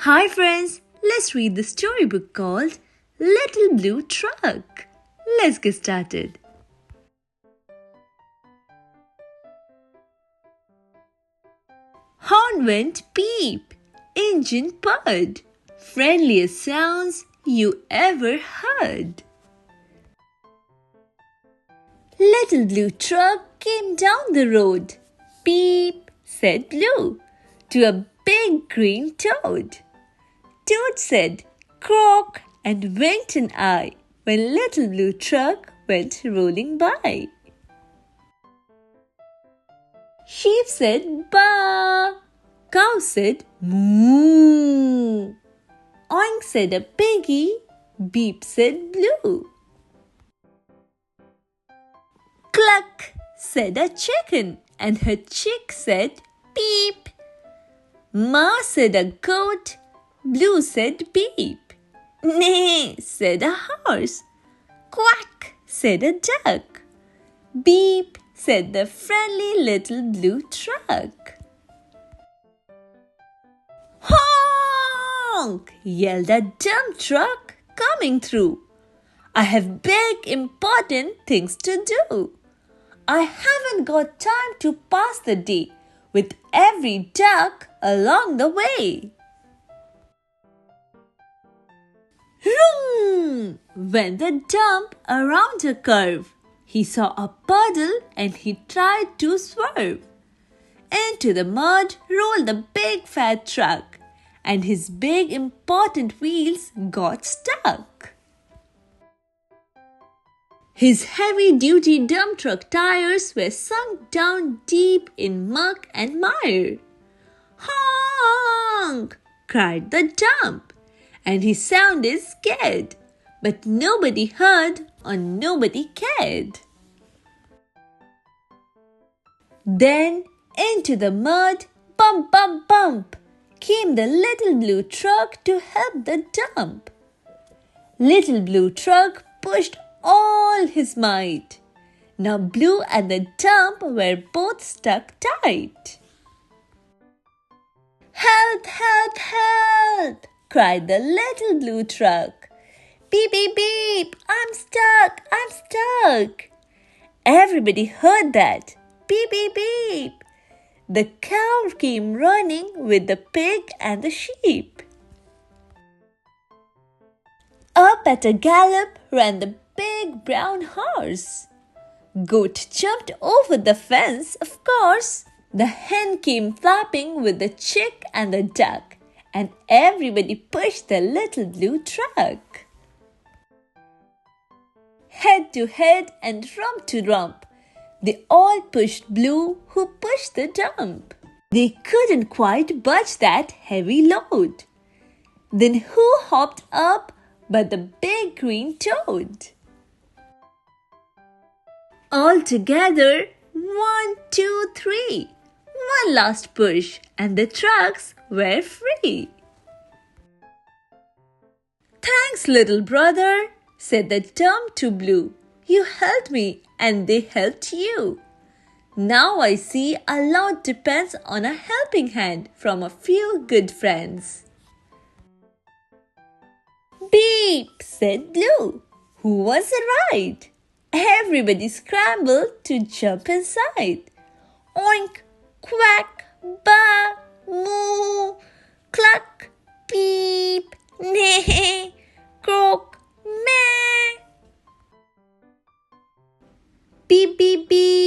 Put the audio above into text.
Hi friends, let's read the storybook called Little Blue Truck. Let's get started. Horn went beep, engine purred, friendliest sounds you ever heard. Little Blue Truck came down the road. Beep, said Blue, to a big green toad. Toad said, croak, and winked an eye when Little Blue Truck went rolling by. Sheep said, baa. Cow said, moo. Oink said a piggy. Beep said Blue. Cluck, said a chicken, and her chick said, beep. Ma said a goat. Blue said beep. Neigh, said a horse. Quack, said a duck. Beep, said the friendly little blue truck. Honk, yelled a dump truck coming through. I have big important things to do. I haven't got time to pass the day with every duck along the way. Vroom! Went the dump around a curve. He saw a puddle and he tried to swerve. Into the mud rolled the big fat truck, and his big important wheels got stuck. His heavy-duty dump truck tires were sunk down deep in muck and mire. Honk! Cried the dump, and he sounded scared, but nobody heard or nobody cared. Then into the mud, bump, bump, bump, came the little blue truck to help the dump. Little Blue Truck pushed all his might. Now Blue and the dump were both stuck tight. Help, help, help! Cried the little blue truck. Beep, beep, beep! I'm stuck! Everybody heard that. Beep, beep, beep! The cow came running with the pig and the sheep. Up at a gallop ran the big brown horse. Goat jumped over the fence, of course. The hen came flapping with the chick and the duck, and everybody pushed the little blue truck. Head to head and rump to rump, they all pushed Blue, who pushed the dump. They couldn't quite budge that heavy load. Then who hopped up but the big green toad? All together, 1, 2, 3. One last push and the trucks were free. Thanks, little brother, said the dump to Blue. You helped me and they helped you. Now I see Aloud depends on a helping hand from a few good friends. Beep, said Blue, who was right. Everybody scrambled to jump inside. Oink, quack, ba, moo, cluck, beep, neigh, croak, meh. Beep, beep, beep.